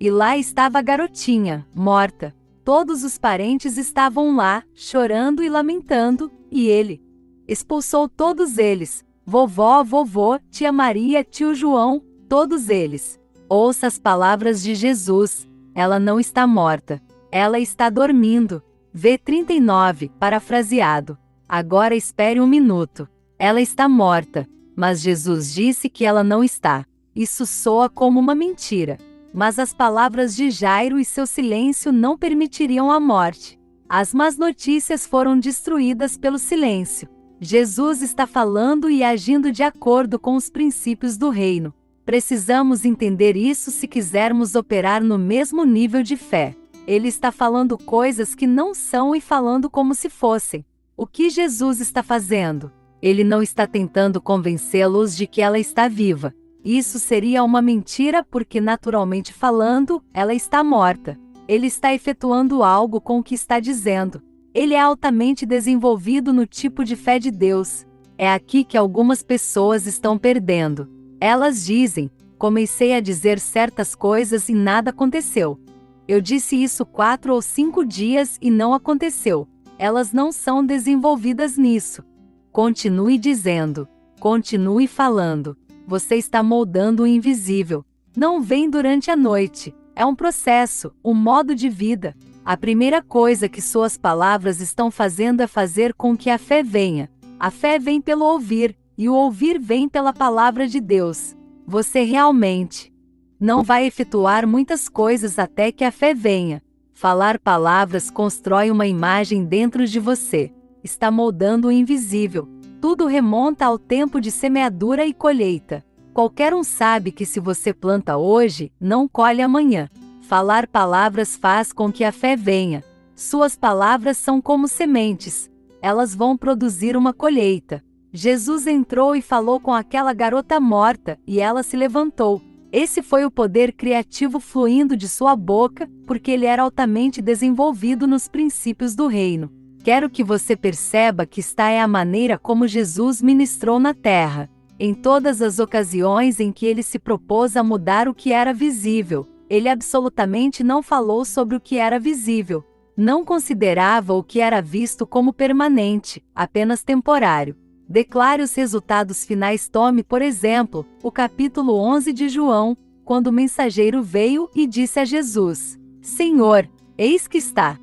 E lá estava a garotinha, morta. Todos os parentes estavam lá, chorando e lamentando, e ele expulsou todos eles. Vovó, vovô, tia Maria, tio João, todos eles. Ouça as palavras de Jesus. Ela não está morta. Ela está dormindo. V 39, parafraseado. Agora espere um minuto. Ela está morta. Mas Jesus disse que ela não está. Isso soa como uma mentira. Mas as palavras de Jairo e seu silêncio não permitiriam a morte. As más notícias foram destruídas pelo silêncio. Jesus está falando e agindo de acordo com os princípios do reino. Precisamos entender isso se quisermos operar no mesmo nível de fé. Ele está falando coisas que não são e falando como se fossem. O que Jesus está fazendo? Ele não está tentando convencê-los de que ela está viva. Isso seria uma mentira porque, naturalmente falando, ela está morta. Ele está efetuando algo com o que está dizendo. Ele é altamente desenvolvido no tipo de fé de Deus. É aqui que algumas pessoas estão perdendo. Elas dizem: comecei a dizer certas coisas e nada aconteceu. Eu disse isso 4 ou 5 dias e não aconteceu. Elas não são desenvolvidas nisso. Continue dizendo. Continue falando. Você está moldando o invisível. Não vem durante a noite. É um processo, um modo de vida. A primeira coisa que suas palavras estão fazendo é fazer com que a fé venha. A fé vem pelo ouvir, e o ouvir vem pela palavra de Deus. Você realmente não vai efetuar muitas coisas até que a fé venha. Falar palavras constrói uma imagem dentro de você. Está moldando o invisível. Tudo remonta ao tempo de semeadura e colheita. Qualquer um sabe que se você planta hoje, não colhe amanhã. Falar palavras faz com que a fé venha. Suas palavras são como sementes. Elas vão produzir uma colheita. Jesus entrou e falou com aquela garota morta, e ela se levantou. Esse foi o poder criativo fluindo de sua boca, porque ele era altamente desenvolvido nos princípios do reino. Quero que você perceba que esta é a maneira como Jesus ministrou na terra. Em todas as ocasiões em que ele se propôs a mudar o que era visível, ele absolutamente não falou sobre o que era visível. Não considerava o que era visto como permanente, apenas temporário. Declare os resultados finais. Tome, por exemplo, o capítulo 11 de João, quando o mensageiro veio e disse a Jesus: Senhor, eis que está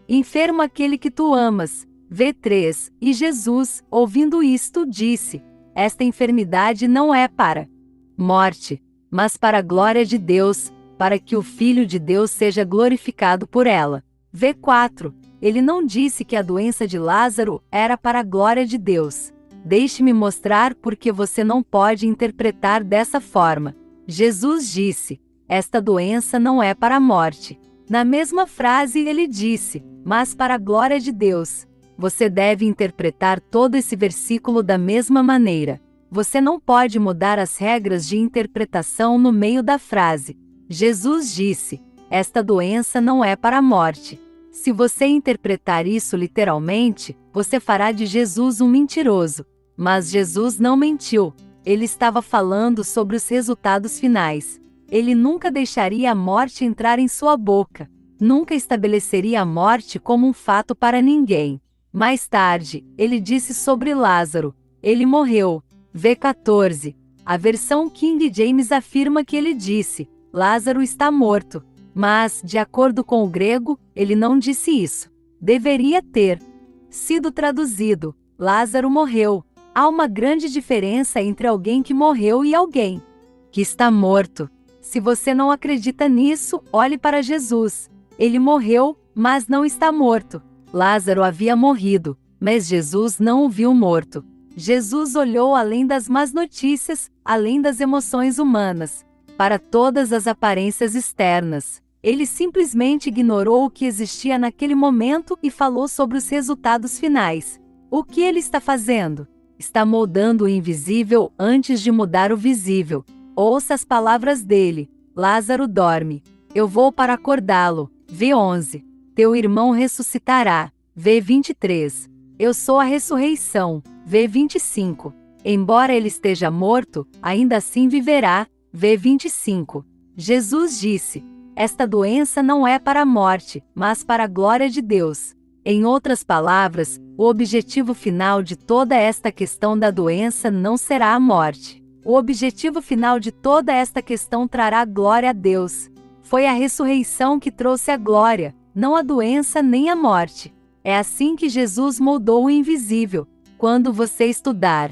enfermo aquele que tu amas. V 3, e Jesus, ouvindo isto, disse: Esta enfermidade não é para morte, mas para a glória de Deus, para que o Filho de Deus seja glorificado por ela. V 4, ele não disse que a doença de Lázaro era para a glória de Deus. Deixe-me mostrar por que você não pode interpretar dessa forma. Jesus disse: Esta doença não é para a morte. Na mesma frase ele disse: Mas para a glória de Deus. Você deve interpretar todo esse versículo da mesma maneira. Você não pode mudar as regras de interpretação no meio da frase. Jesus disse: Esta doença não é para a morte. Se você interpretar isso literalmente, você fará de Jesus um mentiroso. Mas Jesus não mentiu. Ele estava falando sobre os resultados finais. Ele nunca deixaria a morte entrar em sua boca. Nunca estabeleceria a morte como um fato para ninguém. Mais tarde, ele disse sobre Lázaro: ele morreu. V 14. A versão King James afirma que ele disse: Lázaro está morto. Mas, de acordo com o grego, ele não disse isso. Deveria ter sido traduzido: Lázaro morreu. Há uma grande diferença entre alguém que morreu e alguém que está morto. Se você não acredita nisso, olhe para Jesus. Ele morreu, mas não está morto. Lázaro havia morrido, mas Jesus não o viu morto. Jesus olhou além das más notícias, além das emoções humanas, para todas as aparências externas. Ele simplesmente ignorou o que existia naquele momento e falou sobre os resultados finais. O que ele está fazendo? Está moldando o invisível antes de mudar o visível. Ouça as palavras dele. Lázaro dorme. Eu vou para acordá-lo. V11. Teu irmão ressuscitará. V23. Eu sou a ressurreição. V25. Embora ele esteja morto, ainda assim viverá. V25. Jesus disse: esta doença não é para a morte, mas para a glória de Deus. Em outras palavras, o objetivo final de toda esta questão da doença não será a morte. O objetivo final de toda esta questão trará glória a Deus. Foi a ressurreição que trouxe a glória, não a doença nem a morte. É assim que Jesus moldou o invisível. Quando você estudar,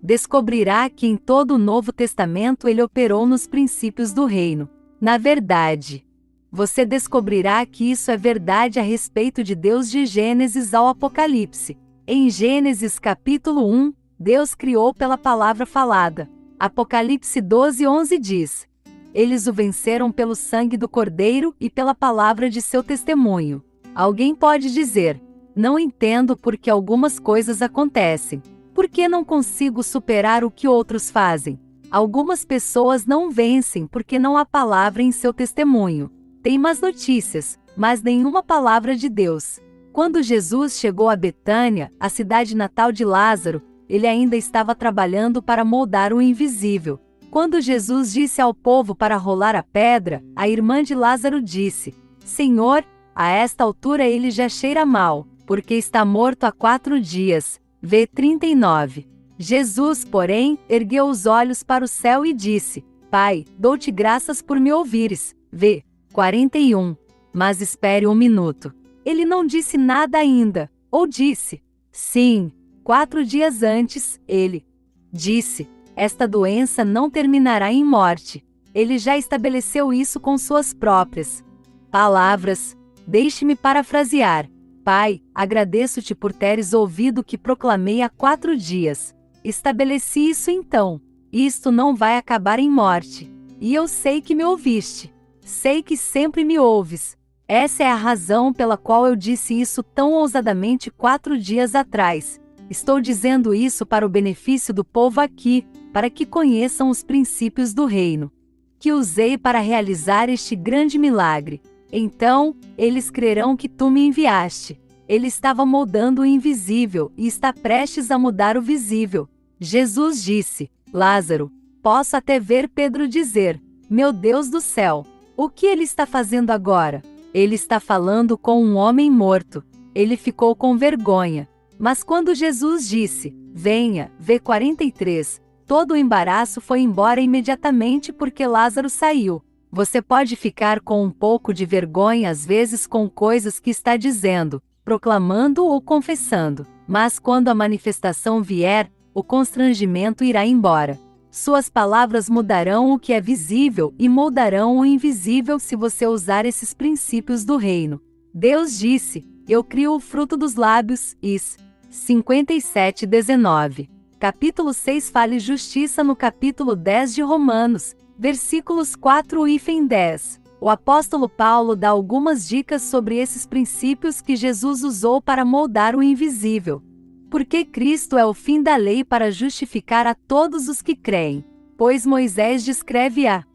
descobrirá que em todo o Novo Testamento ele operou nos princípios do reino. Na verdade, você descobrirá que isso é verdade a respeito de Deus de Gênesis ao Apocalipse. Em Gênesis capítulo 1, Deus criou pela palavra falada. Apocalipse 12:11 diz: eles o venceram pelo sangue do Cordeiro e pela palavra de seu testemunho. Alguém pode dizer: não entendo por que algumas coisas acontecem. Por que não consigo superar o que outros fazem? Algumas pessoas não vencem porque não há palavra em seu testemunho. Tem más notícias, mas nenhuma palavra de Deus. Quando Jesus chegou a Betânia, a cidade natal de Lázaro, ele ainda estava trabalhando para moldar o invisível. Quando Jesus disse ao povo para rolar a pedra, a irmã de Lázaro disse: Senhor, a esta altura ele já cheira mal, porque está morto há 4 dias. V39. Jesus, porém, ergueu os olhos para o céu e disse: Pai, dou-te graças por me ouvires. V41. Mas espere um minuto. Ele não disse nada ainda, ou disse? Sim, 4 dias antes, ele disse: esta doença não terminará em morte. Ele já estabeleceu isso com suas próprias palavras. Deixe-me parafrasear. Pai, agradeço-te por teres ouvido o que proclamei há 4 dias. Estabeleci isso então. Isto não vai acabar em morte. E eu sei que me ouviste. Sei que sempre me ouves. Essa é a razão pela qual eu disse isso tão ousadamente 4 dias atrás. Estou dizendo isso para o benefício do povo aqui, para que conheçam os princípios do reino, que usei para realizar este grande milagre. Então, eles crerão que tu me enviaste. Ele estava moldando o invisível e está prestes a mudar o visível. Jesus disse: Lázaro, posso até ver Pedro dizer: meu Deus do céu, o que ele está fazendo agora? Ele está falando com um homem morto. Ele ficou com vergonha. Mas quando Jesus disse: venha, V43, todo o embaraço foi embora imediatamente porque Lázaro saiu. Você pode ficar com um pouco de vergonha às vezes com coisas que está dizendo, proclamando ou confessando, mas quando a manifestação vier, o constrangimento irá embora. Suas palavras mudarão o que é visível e moldarão o invisível se você usar esses princípios do reino. Deus disse: eu crio o fruto dos lábios, Is. 57:19. Capítulo 6 Fale justiça no capítulo 10 de Romanos, versículos 4 e 10. O apóstolo Paulo dá algumas dicas sobre esses princípios que Jesus usou para moldar o invisível. Porque Cristo é o fim da lei para justificar a todos os que creem. Pois Moisés descreve a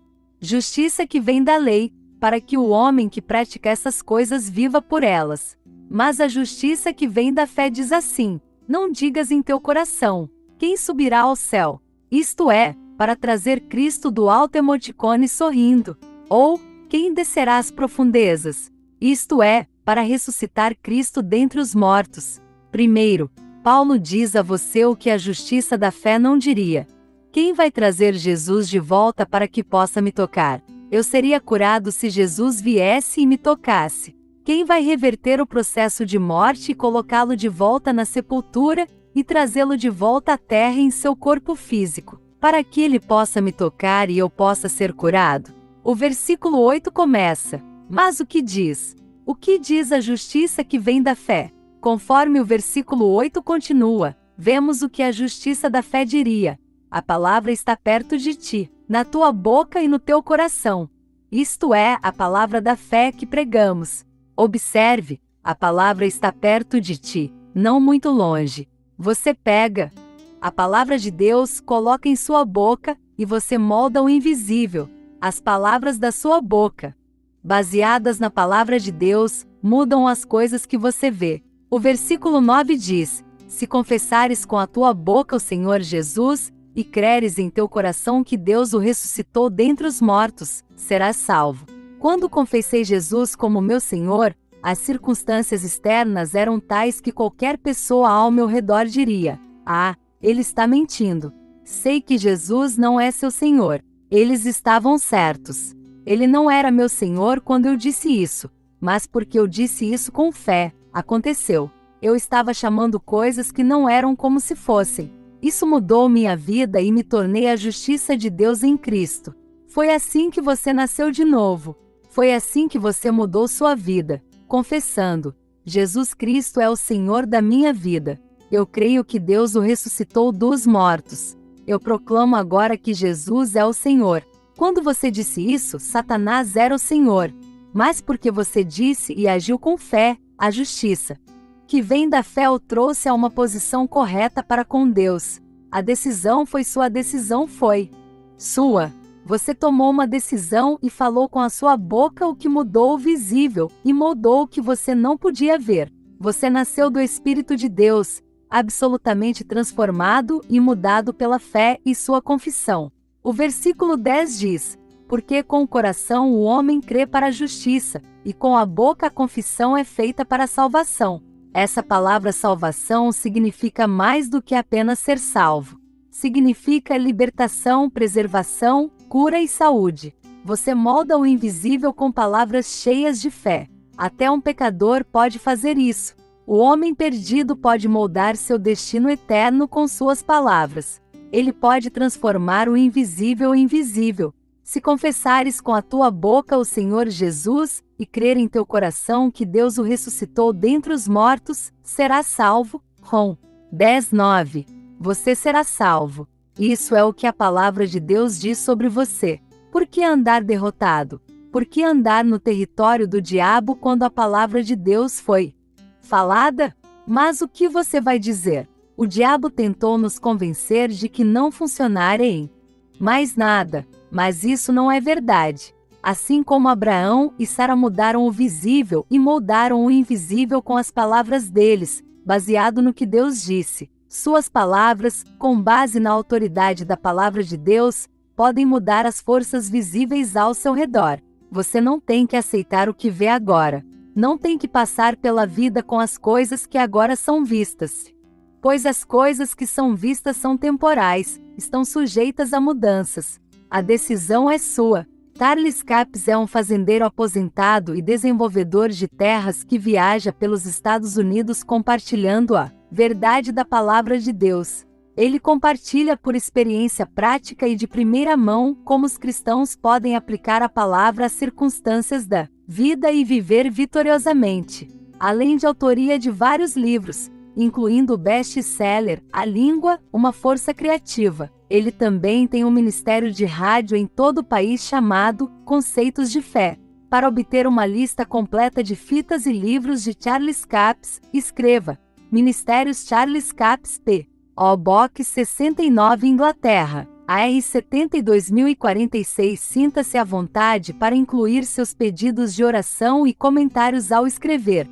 justiça que vem da lei, para que o homem que pratica essas coisas viva por elas. Mas a justiça que vem da fé diz assim: não digas em teu coração: quem subirá ao céu? Isto é, para trazer Cristo do alto emoticone sorrindo. Ou, quem descerá às profundezas? Isto é, para ressuscitar Cristo dentre os mortos. Primeiro, Paulo diz a você o que a justiça da fé não diria. Quem vai trazer Jesus de volta para que possa me tocar? Eu seria curado se Jesus viesse e me tocasse. Quem vai reverter o processo de morte e colocá-lo de volta na sepultura e trazê-lo de volta à terra em seu corpo físico, para que ele possa me tocar e eu possa ser curado? O versículo 8 começa: mas o que diz? O que diz a justiça que vem da fé? Conforme o versículo 8 continua, vemos o que a justiça da fé diria: a palavra está perto de ti, na tua boca e no teu coração. Isto é, a palavra da fé que pregamos. Observe, a palavra está perto de ti, não muito longe. Você pega a palavra de Deus, coloca em sua boca, e você molda o invisível, as palavras da sua boca. Baseadas na palavra de Deus, mudam as coisas que você vê. O versículo 9 diz: se confessares com a tua boca o Senhor Jesus, e creres em teu coração que Deus o ressuscitou dentre os mortos, serás salvo. Quando confessei Jesus como meu Senhor, as circunstâncias externas eram tais que qualquer pessoa ao meu redor diria: ah, ele está mentindo. Sei que Jesus não é seu Senhor. Eles estavam certos. Ele não era meu Senhor quando eu disse isso, mas porque eu disse isso com fé, aconteceu. Eu estava chamando coisas que não eram como se fossem. Isso mudou minha vida e me tornei a justiça de Deus em Cristo. Foi assim que você nasceu de novo. Foi assim que você mudou sua vida, confessando: Jesus Cristo é o Senhor da minha vida. Eu creio que Deus o ressuscitou dos mortos. Eu proclamo agora que Jesus é o Senhor. Quando você disse isso, Satanás era o Senhor. Mas porque você disse e agiu com fé, a justiça que vem da fé o trouxe a uma posição correta para com Deus. A decisão foi sua decisão foi sua. Você tomou uma decisão e falou com a sua boca o que mudou o visível e moldou o que você não podia ver. Você nasceu do Espírito de Deus, absolutamente transformado e mudado pela fé e sua confissão. O versículo 10 diz: porque com o coração o homem crê para a justiça, e com a boca a confissão é feita para a salvação. Essa palavra salvação significa mais do que apenas ser salvo. Significa libertação, preservação, cura e saúde. Você molda o invisível com palavras cheias de fé. Até um pecador pode fazer isso. O homem perdido pode moldar seu destino eterno com suas palavras. Ele pode transformar o invisível em visível. Se confessares com a tua boca o Senhor Jesus, e crer em teu coração que Deus o ressuscitou dentre os mortos, serás salvo. Rom 10:9. Você será salvo. Isso é o que a palavra de Deus diz sobre você. Por que andar derrotado? Por que andar no território do diabo quando a palavra de Deus foi falada? Mas o que você vai dizer? O diabo tentou nos convencer de que não funcionaria em mais nada, mas isso não é verdade. Assim como Abraão e Sara mudaram o visível e moldaram o invisível com as palavras deles, baseado no que Deus disse. Suas palavras, com base na autoridade da palavra de Deus, podem mudar as forças visíveis ao seu redor. Você não tem que aceitar o que vê agora. Não tem que passar pela vida com as coisas que agora são vistas. Pois as coisas que são vistas são temporais, estão sujeitas a mudanças. A decisão é sua. Charles Capps é um fazendeiro aposentado e desenvolvedor de terras que viaja pelos Estados Unidos compartilhando a verdade da palavra de Deus. Ele compartilha por experiência prática e de primeira mão como os cristãos podem aplicar a palavra às circunstâncias da vida e viver vitoriosamente. Além de autoria de vários livros, incluindo o best-seller A Língua, Uma Força Criativa. Ele também tem um ministério de rádio em todo o país chamado Conceitos de Fé. Para obter uma lista completa de fitas e livros de Charles Capps, escreva Ministérios Charles Capps P.O. Box 69 Inglaterra, AR 72.046. Sinta-se à vontade para incluir seus pedidos de oração e comentários ao escrever.